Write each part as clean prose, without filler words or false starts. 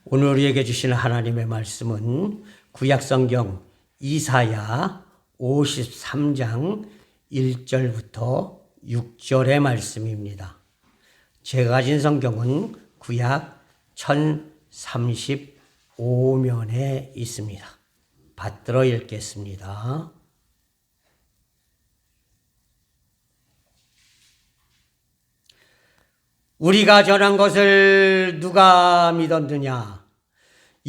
오늘 우리에게 주시는 하나님의 말씀은 구약성경 이사야 53장 1절부터 6절의 말씀입니다. 제가 가진 성경은 구약 1035면에 있습니다. 받들어 읽겠습니다. 우리가 전한 것을 누가 믿었느냐?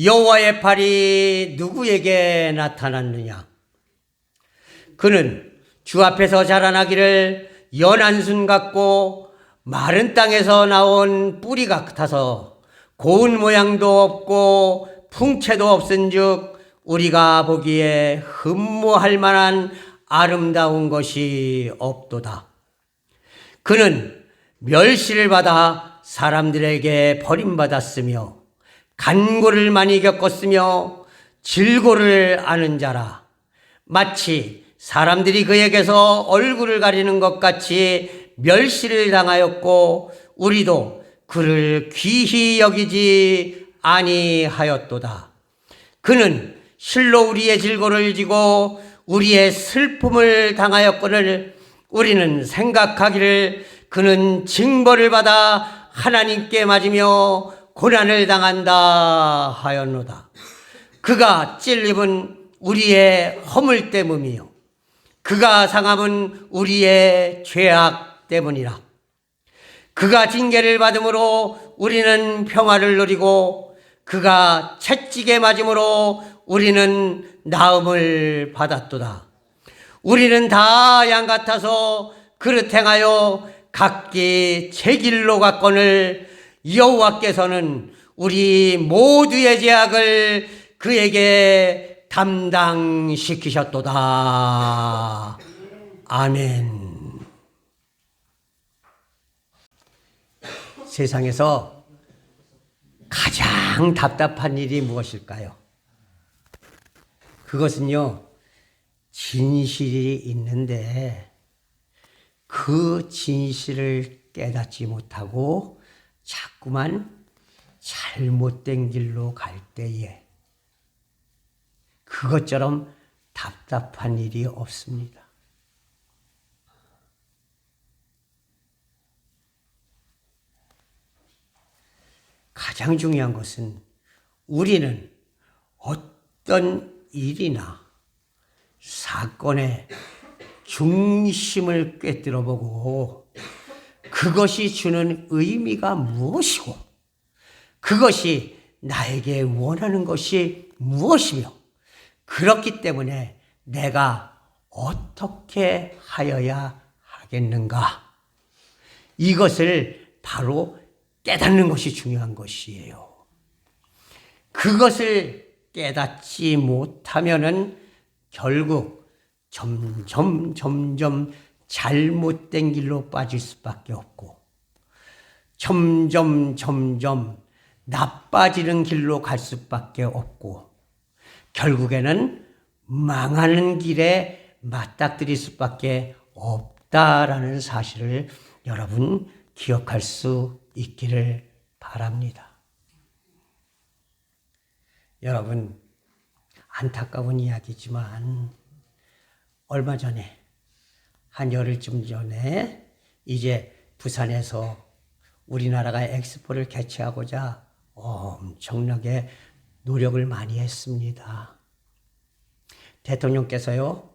여호와의 팔이 누구에게 나타났느냐? 그는 주 앞에서 자라나기를 연한 순 같고 마른 땅에서 나온 뿌리 같아서 고운 모양도 없고 풍채도 없은즉 우리가 보기에 흠모할 만한 아름다운 것이 없도다. 그는 멸시를 받아 사람들에게 버림받았으며 간고를 많이 겪었으며 질고를 아는 자라. 마치 사람들이 그에게서 얼굴을 가리는 것 같이 멸시를 당하였고 우리도 그를 귀히 여기지 아니하였도다. 그는 실로 우리의 질고를 지고 우리의 슬픔을 당하였거늘 우리는 생각하기를 그는 징벌을 받아 하나님께 맞으며 고난을 당한다 하였노다. 그가 찔림은 우리의 허물 때문이요 그가 상함은 우리의 죄악 때문이라. 그가 징계를 받음으로 우리는 평화를 누리고 그가 채찍에 맞음으로 우리는 나음을 받았도다. 우리는 다 양 같아서 그릇 행하여 각기 제 길로 갔거늘 여호와께서는 우리 모두의 죄악을 그에게 담당시키셨도다. 아멘. 세상에서 가장 답답한 일이 무엇일까요? 그것은요, 진실이 있는데 그 진실을 깨닫지 못하고 자꾸만 잘못된 길로 갈 때에 그것처럼 답답한 일이 없습니다. 가장 중요한 것은 우리는 어떤 일이나 사건에 중심을 꿰뚫어 보고 그것이 주는 의미가 무엇이고 그것이 나에게 원하는 것이 무엇이며 그렇기 때문에 내가 어떻게 하여야 하겠는가? 이것을 바로 깨닫는 것이 중요한 것이에요. 그것을 깨닫지 못하면은 결국 점점 잘못된 길로 빠질 수밖에 없고 점점 나빠지는 길로 갈 수밖에 없고 결국에는 망하는 길에 맞닥뜨릴 수밖에 없다라는 사실을 여러분 기억할 수 있기를 바랍니다. 여러분, 안타까운 이야기지만 얼마 전에 한 열흘쯤 전에 이제 부산에서 우리나라가 엑스포를 개최하고자 엄청나게 노력을 많이 했습니다. 대통령께서요,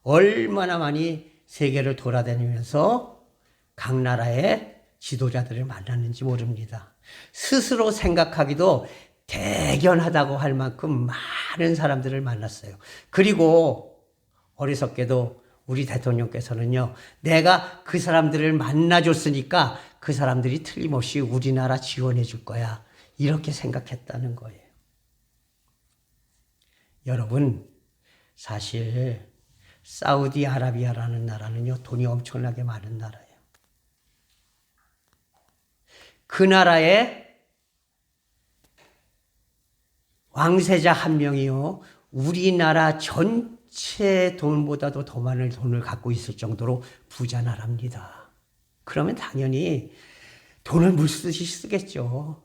얼마나 많이 세계를 돌아다니면서 각 나라의 지도자들을 만났는지 모릅니다. 스스로 생각하기도 대견하다고 할 만큼 많은 사람들을 만났어요. 그리고 어리석게도 우리 대통령께서는요, 내가 그 사람들을 만나줬으니까 그 사람들이 틀림없이 우리나라 지원해 줄 거야. 이렇게 생각했다는 거예요. 여러분, 사실 사우디아라비아라는 나라는요, 돈이 엄청나게 많은 나라예요. 그 나라의 왕세자 한 명이요, 우리나라 전체 돈보다도 더 많은 돈을 갖고 있을 정도로 부자 나라입니다. 그러면 당연히 돈을 물쓰듯이 쓰겠죠.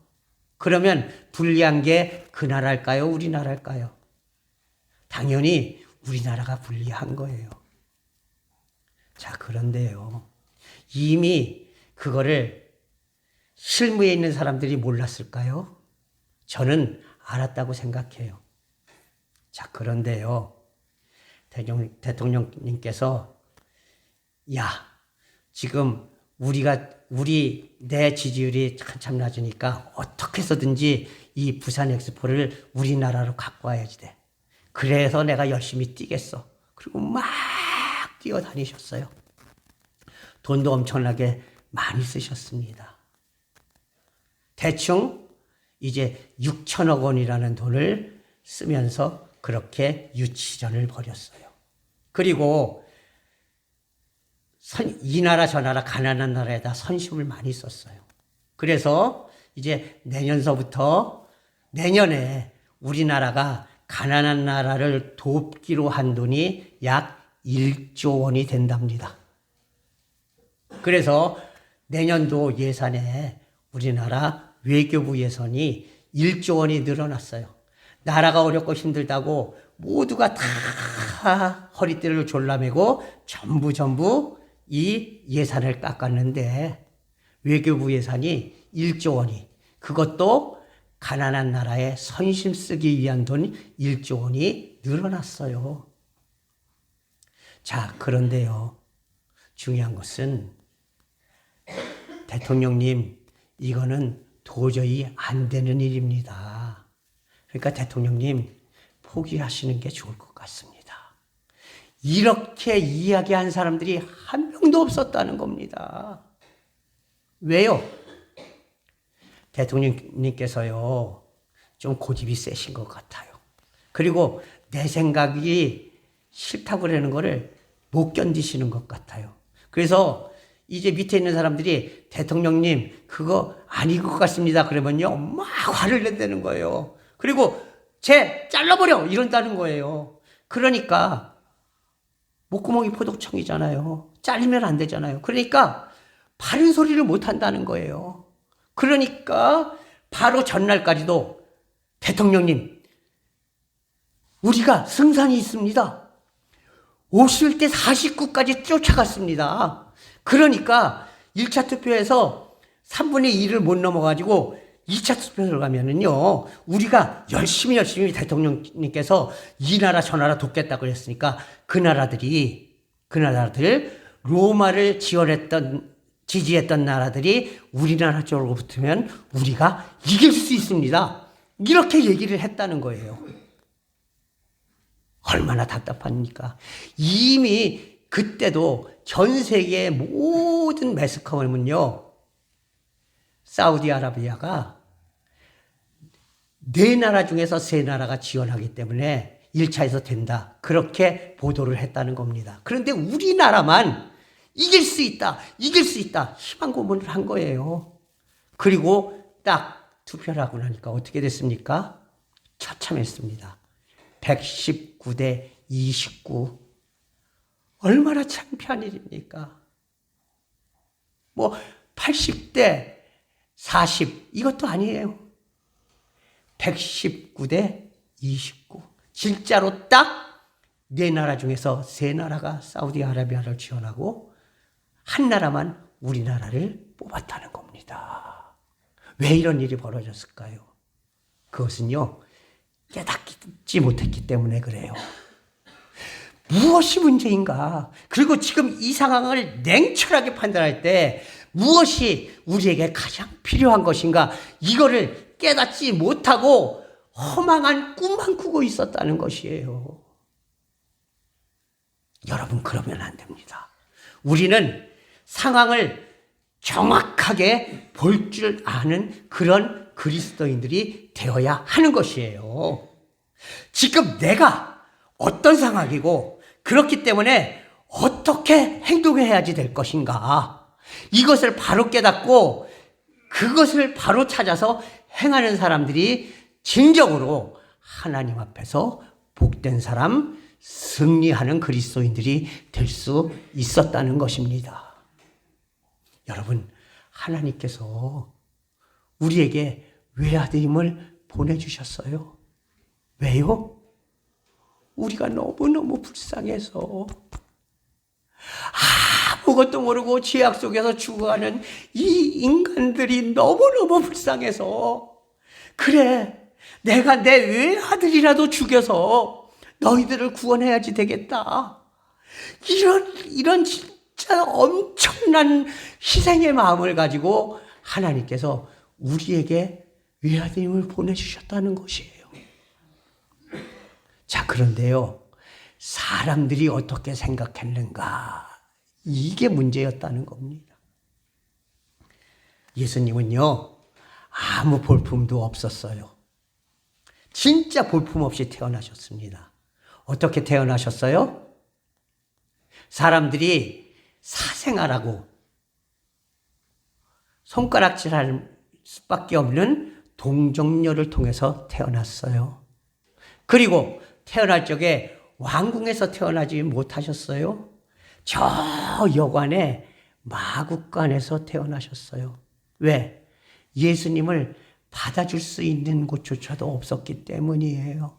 그러면 불리한 게 그 나라일까요? 우리나라일까요? 당연히 우리나라가 불리한 거예요. 자, 그런데요. 이미 그거를 실무에 있는 사람들이 몰랐을까요? 저는 알았다고 생각해요. 자, 그런데요. 대통령님께서 야, 지금 내 지지율이 한참 낮으니까 어떻게 해서든지 이 부산 엑스포를 우리나라로 갖고 와야지 돼. 그래서 내가 열심히 뛰겠어. 그리고 막 뛰어다니셨어요. 돈도 엄청나게 많이 쓰셨습니다. 대충 이제 6천억 원이라는 돈을 쓰면서 그렇게 유치전을 벌였어요. 그리고 이 나라 저 나라 가난한 나라에다 선심을 많이 썼어요. 그래서 이제 내년서부터 내년에 우리나라가 가난한 나라를 돕기로 한 돈이 약 1조 원이 된답니다. 그래서 내년도 예산에 우리나라 외교부 예산이 1조 원이 늘어났어요. 나라가 어렵고 힘들다고 모두가 다 허리띠를 졸라매고 전부 이 예산을 깎았는데 외교부 예산이 1조 원이 그것도 가난한 나라에 선심 쓰기 위한 돈 1조 원이 늘어났어요. 자, 그런데요. 중요한 것은 대통령님, 이거는 도저히 안 되는 일입니다. 그러니까 대통령님, 포기하시는 게 좋을 것 같습니다. 이렇게 이야기한 사람들이 한 명도 없었다는 겁니다. 왜요? 대통령님께서요, 좀 고집이 세신 것 같아요. 그리고 내 생각이 싫다고 그러는 거를 못 견디시는 것 같아요. 그래서 이제 밑에 있는 사람들이 대통령님, 그거 아닌 것 같습니다. 그러면요, 막 화를 낸다는 거예요. 그리고 잘라버려! 이런다는 거예요. 그러니까, 목구멍이 포도청이잖아요. 잘리면 안 되잖아요. 그러니까, 바른 소리를 못 한다는 거예요. 그러니까, 바로 전날까지도 대통령님, 우리가 승산이 있습니다. 오실 때 49까지 쫓아갔습니다. 그러니까 1차 투표에서 3분의 2를 못 넘어가지고 2차 투표를 가면은요, 우리가 열심히 대통령님께서 이 나라 저 나라 돕겠다고 그랬으니까 그 나라들, 로마를 지지했던 나라들이 우리나라 쪽으로 붙으면 우리가 이길 수 있습니다. 이렇게 얘기를 했다는 거예요. 얼마나 답답합니까? 이미 그때도 전 세계의 모든 매스컴은요, 사우디아라비아가 4나라 중에서 3나라가 지원하기 때문에 1차에서 된다. 그렇게 보도를 했다는 겁니다. 그런데 우리나라만 이길 수 있다. 희망 고문을 한 거예요. 그리고 딱 투표를 하고 나니까 어떻게 됐습니까? 처참했습니다. 119대 29. 얼마나 창피한 일입니까? 80대 40 이것도 아니에요. 119대 29. 진짜로 딱 4나라 중에서 3나라가 사우디아라비아를 지원하고 한 나라만 우리나라를 뽑았다는 겁니다. 왜 이런 일이 벌어졌을까요? 그것은요, 깨닫지 못했기 때문에 그래요. 무엇이 문제인가? 그리고 지금 이 상황을 냉철하게 판단할 때 무엇이 우리에게 가장 필요한 것인가? 이거를 깨닫지 못하고 허망한 꿈만 꾸고 있었다는 것이에요. 여러분, 그러면 안 됩니다. 우리는 상황을 정확하게 볼 줄 아는 그런 그리스도인들이 되어야 하는 것이에요. 지금 내가 어떤 상황이고 그렇기 때문에 어떻게 행동해야지 될 것인가, 이것을 바로 깨닫고 그것을 바로 찾아서 행하는 사람들이 진정으로 하나님 앞에서 복된 사람, 승리하는 그리스도인들이 될 수 있었다는 것입니다. 여러분, 하나님께서 우리에게 외아들임을 보내주셨어요. 왜요? 우리가 너무너무 불쌍해서 아무것도 모르고 죄악 속에서 죽어가는 이 인간들이 너무너무 불쌍해서 그래 내가 내 외아들이라도 죽여서 너희들을 구원해야지 되겠다. 이런 진짜 엄청난 희생의 마음을 가지고 하나님께서 우리에게 외아들임을 보내주셨다는 것이에요. 자, 그런데요, 사람들이 어떻게 생각했는가? 이게 문제였다는 겁니다. 예수님은요, 아무 볼품도 없었어요. 진짜 볼품 없이 태어나셨습니다. 어떻게 태어나셨어요? 사람들이 사생아라고 손가락질할 수밖에 없는 동정녀를 통해서 태어났어요. 그리고 태어날 적에 왕궁에서 태어나지 못하셨어요. 저 여관의 마국간에서 태어나셨어요. 왜? 예수님을 받아줄 수 있는 곳조차도 없었기 때문이에요.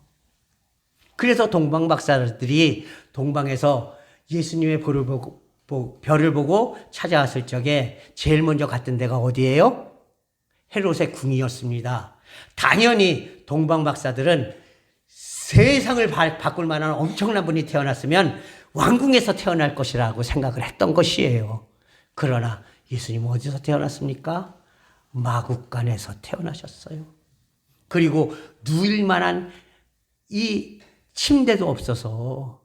그래서 동방 박사들이 동방에서 예수님의 별을 보고 찾아왔을 적에 제일 먼저 갔던 데가 어디예요? 헤롯의 궁이었습니다. 당연히 동방 박사들은 세상을 바꿀 만한 엄청난 분이 태어났으면 왕궁에서 태어날 것이라고 생각을 했던 것이에요. 그러나 예수님은 어디서 태어났습니까? 마국간에서 태어나셨어요. 그리고 누일 만한 이 침대도 없어서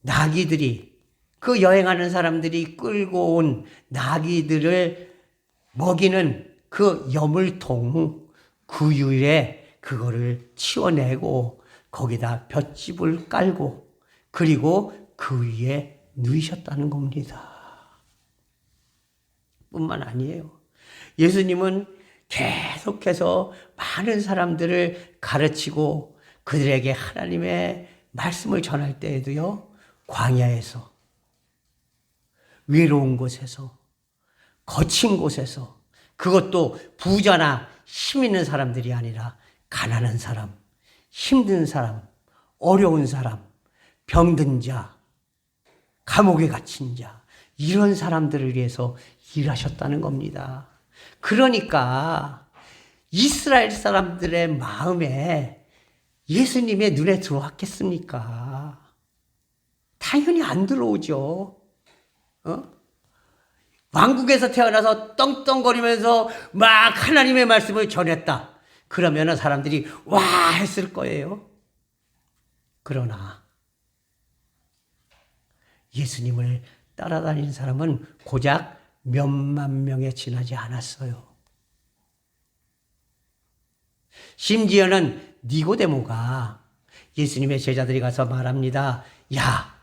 나귀들이 그 여행하는 사람들이 끌고 온 나귀들을 먹이는 그 여물통 그 위에 그거를 치워내고 거기다 볏짚을 깔고 그리고 그 위에 누이셨다는 겁니다. 뿐만 아니에요. 예수님은 계속해서 많은 사람들을 가르치고 그들에게 하나님의 말씀을 전할 때에도요, 광야에서, 외로운 곳에서, 거친 곳에서, 그것도 부자나 힘 있는 사람들이 아니라 가난한 사람, 힘든 사람, 어려운 사람, 병든 자, 감옥에 갇힌 자, 이런 사람들을 위해서 일하셨다는 겁니다. 그러니까 이스라엘 사람들의 마음에 예수님의 눈에 들어왔겠습니까? 당연히 안 들어오죠. 왕국에서 태어나서 떵떵거리면서 막 하나님의 말씀을 전했다. 그러면 사람들이 와 했을 거예요. 그러나 예수님을 따라다니는 사람은 고작 몇만 명에 지나지 않았어요. 심지어는 니고데모가 예수님의 제자들이 가서 말합니다. 야,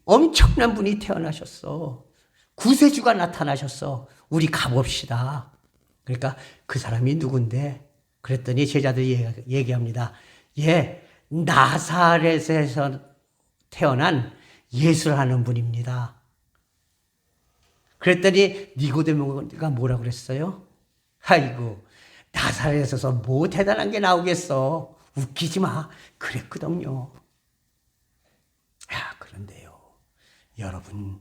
엄청난 분이 태어나셨어. 구세주가 나타나셨어. 우리 가봅시다. 그러니까 그 사람이 누군데? 그랬더니 제자들이 얘기합니다. 예, 나사렛에서 태어난 예수라는 분입니다. 그랬더니 니고데모가 뭐라고 그랬어요? 아이고, 나사렛에서 뭐 대단한 게 나오겠어. 웃기지 마. 그랬거든요. 그런데요, 여러분,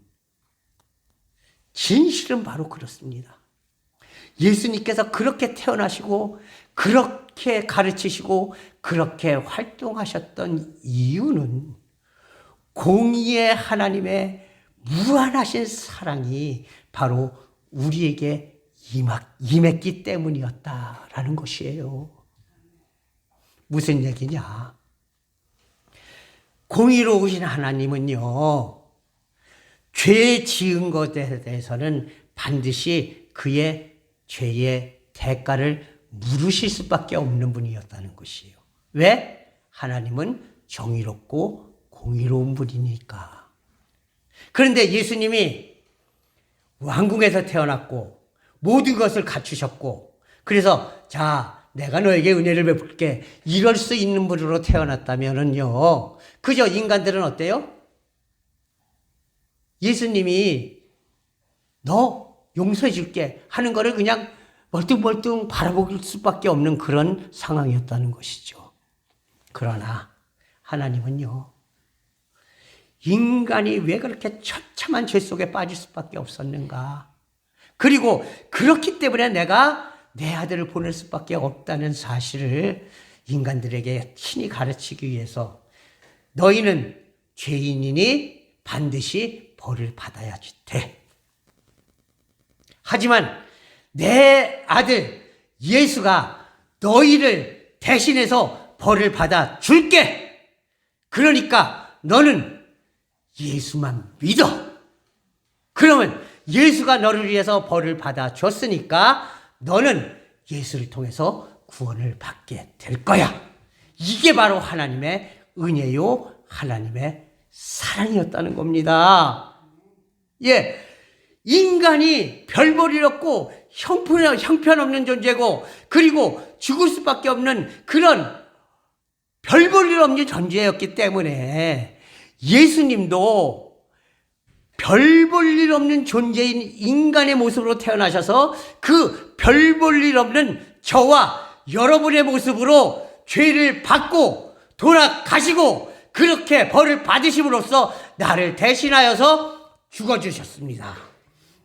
진실은 바로 그렇습니다. 예수님께서 그렇게 태어나시고 그렇게 가르치시고 그렇게 활동하셨던 이유는 공의의 하나님의 무한하신 사랑이 바로 우리에게 임했기 때문이었다라는 것이에요. 무슨 얘기냐? 공의로우신 하나님은요, 죄 지은 것에 대해서는 반드시 그의 죄의 대가를 물으실 수밖에 없는 분이었다는 것이에요. 왜? 하나님은 정의롭고 공의로운 분이니까. 그런데 예수님이 왕궁에서 태어났고 모든 것을 갖추셨고 그래서 자, 내가 너에게 은혜를 베풀게 이럴 수 있는 분으로 태어났다면은요, 그저 인간들은 어때요? 예수님이 너 용서해 줄게 하는 거를 그냥 멀뚱멀뚱 바라볼 수밖에 없는 그런 상황이었다는 것이죠. 그러나 하나님은요, 인간이 왜 그렇게 처참한 죄 속에 빠질 수밖에 없었는가? 그리고 그렇기 때문에 내가 내 아들을 보낼 수밖에 없다는 사실을 인간들에게 친히 가르치기 위해서 너희는 죄인이니 반드시 벌을 받아야지 돼. 하지만 내 아들 예수가 너희를 대신해서 벌을 받아 줄게. 그러니까 너는 예수만 믿어. 그러면 예수가 너를 위해서 벌을 받아 줬으니까 너는 예수를 통해서 구원을 받게 될 거야. 이게 바로 하나님의 은혜요, 하나님의 사랑이었다는 겁니다. 예, 인간이 별볼일 없고 형편없는 존재고, 그리고 죽을 수밖에 없는 그런 별볼일 없는 존재였기 때문에 예수님도 별 볼 일 없는 존재인 인간의 모습으로 태어나셔서 그 별 볼 일 없는 저와 여러분의 모습으로 죄를 받고 돌아가시고 그렇게 벌을 받으심으로써 나를 대신하여서 죽어주셨습니다.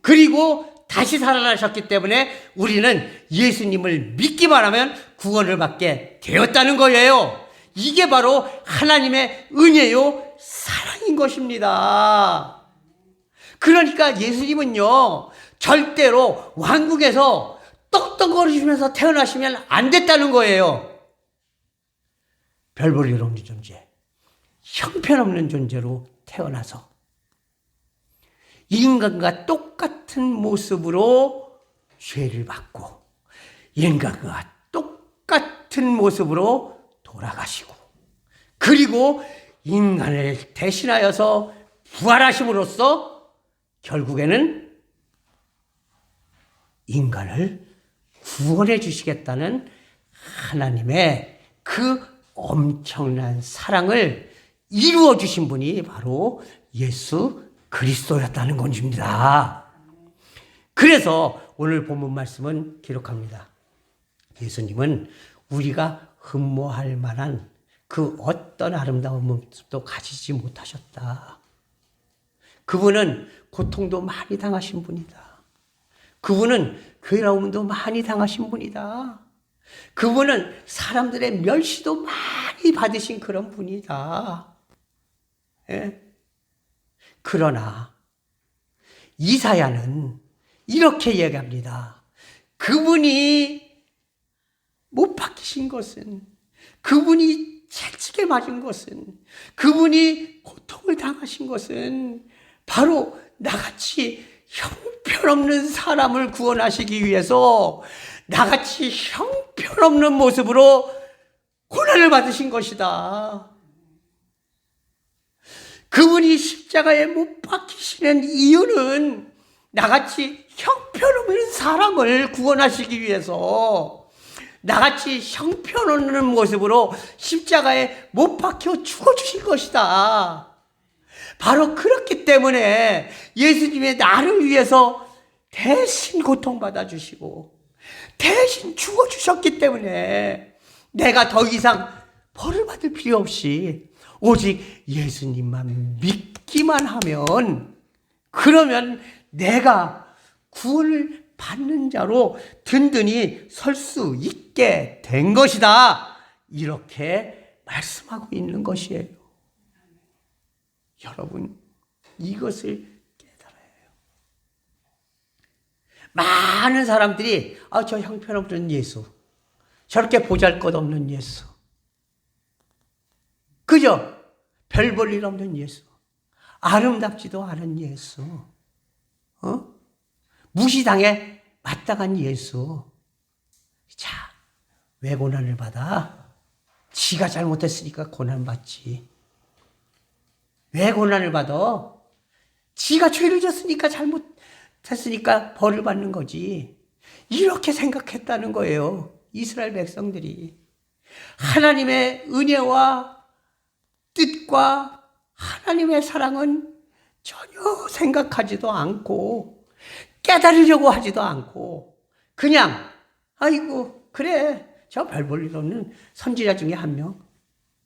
그리고 다시 살아나셨기 때문에 우리는 예수님을 믿기만 하면 구원을 받게 되었다는 거예요. 이게 바로 하나님의 은혜요, 사랑인 것입니다. 그러니까 예수님은요, 절대로 왕국에서 떡떡거리시면서 태어나시면 안 됐다는 거예요. 별 볼 일 없는 존재, 형편없는 존재로 태어나서 인간과 똑같은 모습으로 죄를 받고 인간과 똑같은 모습으로 돌아가시고, 그리고 인간을 대신하여서 부활하심으로써 결국에는 인간을 구원해 주시겠다는 하나님의 그 엄청난 사랑을 이루어 주신 분이 바로 예수 그리스도였다는 것입니다. 그래서 오늘 본문 말씀은 기록합니다. 예수님은 우리가 흠모할 만한 그 어떤 아름다운 모습도 가지지 못하셨다. 그분은 고통도 많이 당하신 분이다. 그분은 괴로움도 많이 당하신 분이다. 그분은 사람들의 멸시도 많이 받으신 그런 분이다. 예? 그러나 이사야는 이렇게 얘기합니다. 그분이 못 박히신 것은, 그분이 채찍에 맞은 것은, 그분이 고통을 당하신 것은 바로 나같이 형편없는 사람을 구원하시기 위해서 나같이 형편없는 모습으로 고난을 받으신 것이다. 그분이 십자가에 못 박히시는 이유는 나같이 형편없는 사람을 구원하시기 위해서 나같이 형편없는 모습으로 십자가에 못 박혀 죽어주실 것이다. 바로 그렇기 때문에 예수님의 나를 위해서 대신 고통받아 주시고 대신 죽어주셨기 때문에 내가 더 이상 벌을 받을 필요 없이 오직 예수님만 믿기만 하면, 그러면 내가 구원을 받는 자로 든든히 설 수 있게 된 것이다. 이렇게 말씀하고 있는 것이에요. 여러분, 이것을 깨달아야 해요. 많은 사람들이 저 형편없는 예수, 저렇게 보잘것없는 예수, 그저 별 볼 일 없는 예수, 아름답지도 않은 예수, 무시당해 마땅한 예수. 자, 왜 고난을 받아? 지가 잘못했으니까 고난받지. 왜 고난을 받아? 지가 죄를 졌으니까, 잘못했으니까 벌을 받는 거지. 이렇게 생각했다는 거예요, 이스라엘 백성들이. 하나님의 은혜와 뜻과 하나님의 사랑은 전혀 생각하지도 않고 깨달으려고 하지도 않고 그냥 아이고, 그래. 저 별 볼 일 없는 선지자 중에 한 명.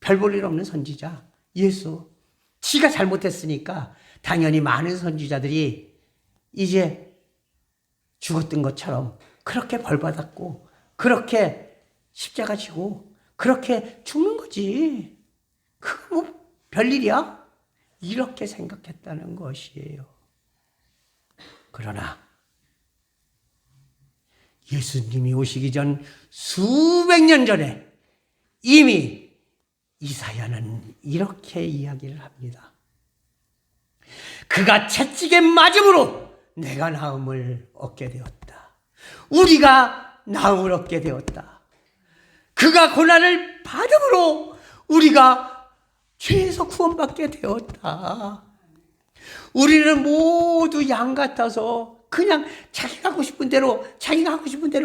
별 볼 일 없는 선지자. 예수. 지가 잘못했으니까 당연히 많은 선지자들이 이제 죽었던 것처럼 그렇게 벌 받았고, 그렇게 십자가 지고, 그렇게 죽는 거지. 그거 뭐 별일이야? 이렇게 생각했다는 것이에요. 그러나 예수님이 오시기 전 수백 년 전에 이미 이사야는 이렇게 이야기를 합니다. 그가 채찍에 맞음으로 내가 나음을 얻게 되었다. 우리가 나음을 얻게 되었다. 그가 고난을 받음으로 우리가 죄에서 구원받게 되었다. 우리는 모두 양 같아서 그냥 자기가 하고 싶은 대로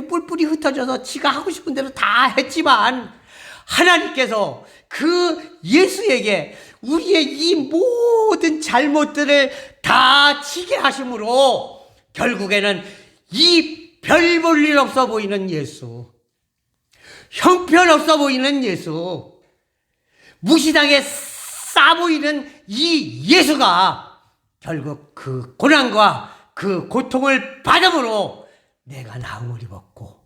뿔뿔이 흩어져서 지가 하고 싶은 대로 다 했지만, 하나님께서 그 예수에게 우리의 이 모든 잘못들을 다 지게 하심으로 결국에는 이 별 볼 일 없어 보이는 예수, 형편없어 보이는 예수, 무시당에 싸 보이는 이 예수가 결국 그 고난과 그 고통을 받음으로 내가 나음을 입었고,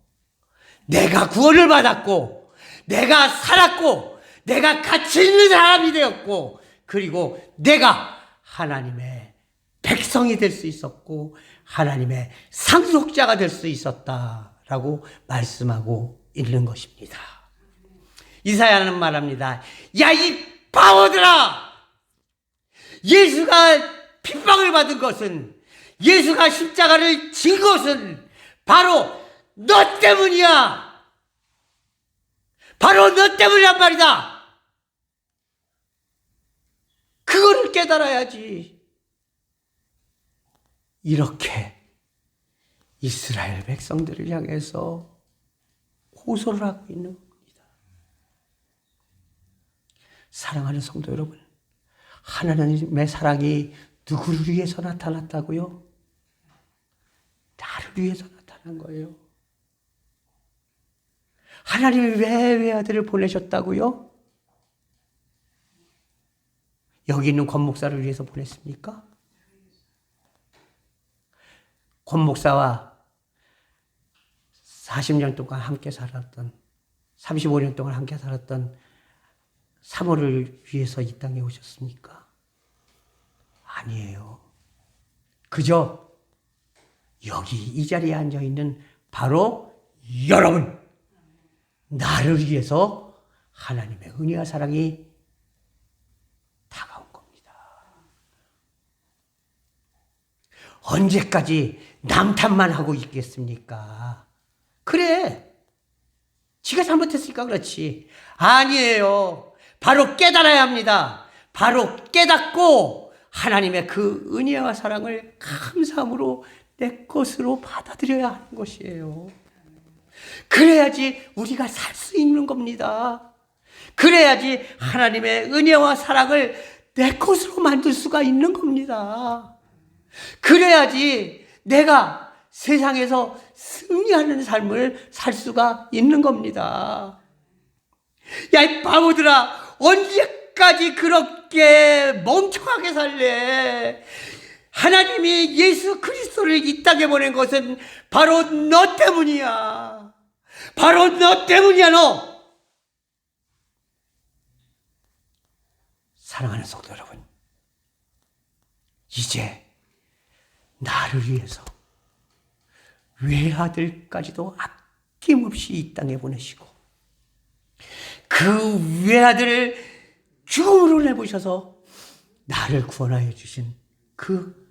내가 구원을 받았고, 내가 살았고, 내가 가치 있는 사람이 되었고, 그리고 내가 하나님의 백성이 될 수 있었고 하나님의 상속자가 될 수 있었다라고 말씀하고 있는 것입니다. 이사야는 말합니다. 야, 이 바보들아! 예수가 핍박을 받은 것은, 예수가 십자가를 진 것은 바로 너 때문이야. 바로 너 때문이란 말이다. 그거를 깨달아야지. 이렇게 이스라엘 백성들을 향해서 호소를 하고 있는 겁니다. 사랑하는 성도 여러분, 하나님의 사랑이 누구를 위해서 나타났다고요? 나를 위해서 나타난 거예요. 하나님이 왜 외아들을 보내셨다고요? 여기 있는 권 목사를 위해서 보냈습니까? 권 목사와 40년 동안 함께 살았던, 35년 동안 함께 살았던 사모를 위해서 이 땅에 오셨습니까? 아니에요. 그저 여기 이 자리에 앉아있는 바로 여러분, 나를 위해서 하나님의 은혜와 사랑이 다가온 겁니다. 언제까지 남 탓만 하고 있겠습니까? 그래, 지가 잘못했으니까 그렇지. 아니에요. 바로 깨달아야 합니다. 바로 깨닫고 하나님의 그 은혜와 사랑을 감사함으로 내 것으로 받아들여야 하는 것이에요. 그래야지 우리가 살 수 있는 겁니다. 그래야지 하나님의 은혜와 사랑을 내 것으로 만들 수가 있는 겁니다. 그래야지 내가 세상에서 승리하는 삶을 살 수가 있는 겁니다. 야, 이 바보들아, 언제까지 그렇게 멍청하게 살래? 하나님이 예수 그리스도를 이 땅에 보낸 것은 바로 너 때문이야. 바로 너 때문이야, 너. 사랑하는 성도 여러분, 이제 나를 위해서 외아들까지도 아낌없이 이 땅에 보내시고, 그 외아들을 죽음으로 내보셔서 나를 구원하여 주신 그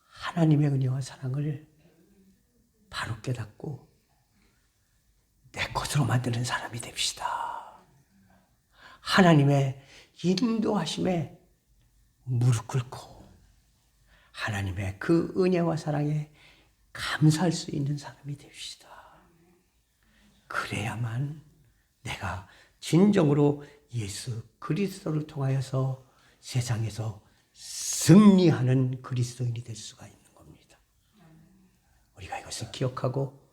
하나님의 은혜와 사랑을 바로 깨닫고 내 것으로 만드는 사람이 됩시다. 하나님의 인도하심에 무릎 꿇고 하나님의 그 은혜와 사랑에 감사할 수 있는 사람이 됩시다. 그래야만 내가 진정으로 예수 그리스도를 통하여서 세상에서 승리하는 그리스도인이 될 수가 있는 겁니다. 우리가 이것을 기억하고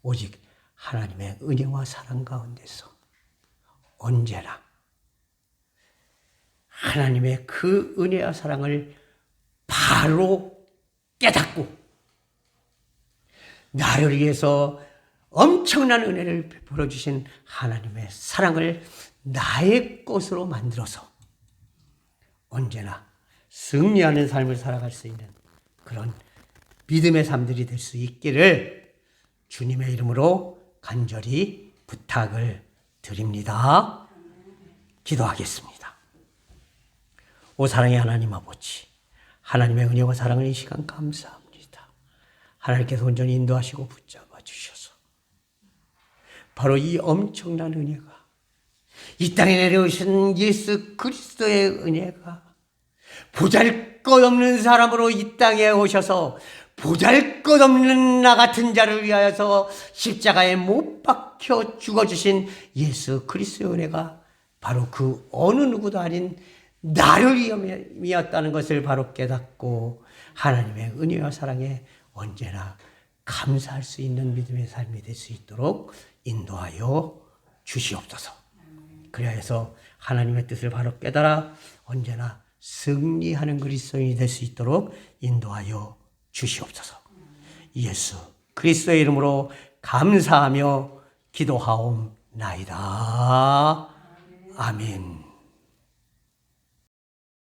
오직 하나님의 은혜와 사랑 가운데서 언제나 하나님의 그 은혜와 사랑을 바로 깨닫고 나를 위해서 엄청난 은혜를 베풀어 주신 하나님의 사랑을 나의 것으로 만들어서 언제나 승리하는 삶을 살아갈 수 있는 그런 믿음의 삶들이 될 수 있기를 주님의 이름으로 간절히 부탁을 드립니다. 기도하겠습니다. 오 사랑의 하나님 아버지, 하나님의 은혜와 사랑을 이 시간 감사합니다. 하나님께서 온전히 인도하시고 붙잡아 주셔서 바로 이 엄청난 은혜가, 이 땅에 내려오신 예수 그리스도의 은혜가 보잘것없는 사람으로 이 땅에 오셔서 보잘것없는 나 같은 자를 위하여서 십자가에 못 박혀 죽어주신 예수 그리스도의 은혜가 바로 그 어느 누구도 아닌 나를 위하였다는 것을 바로 깨닫고 하나님의 은혜와 사랑에 언제나 감사할 수 있는 믿음의 삶이 될 수 있도록 인도하여 주시옵소서. 그래야 해서 하나님의 뜻을 바로 깨달아 언제나 승리하는 그리스도인이 될 수 있도록 인도하여 주시옵소서. 예수 그리스도의 이름으로 감사하며 기도하옵나이다. 아멘.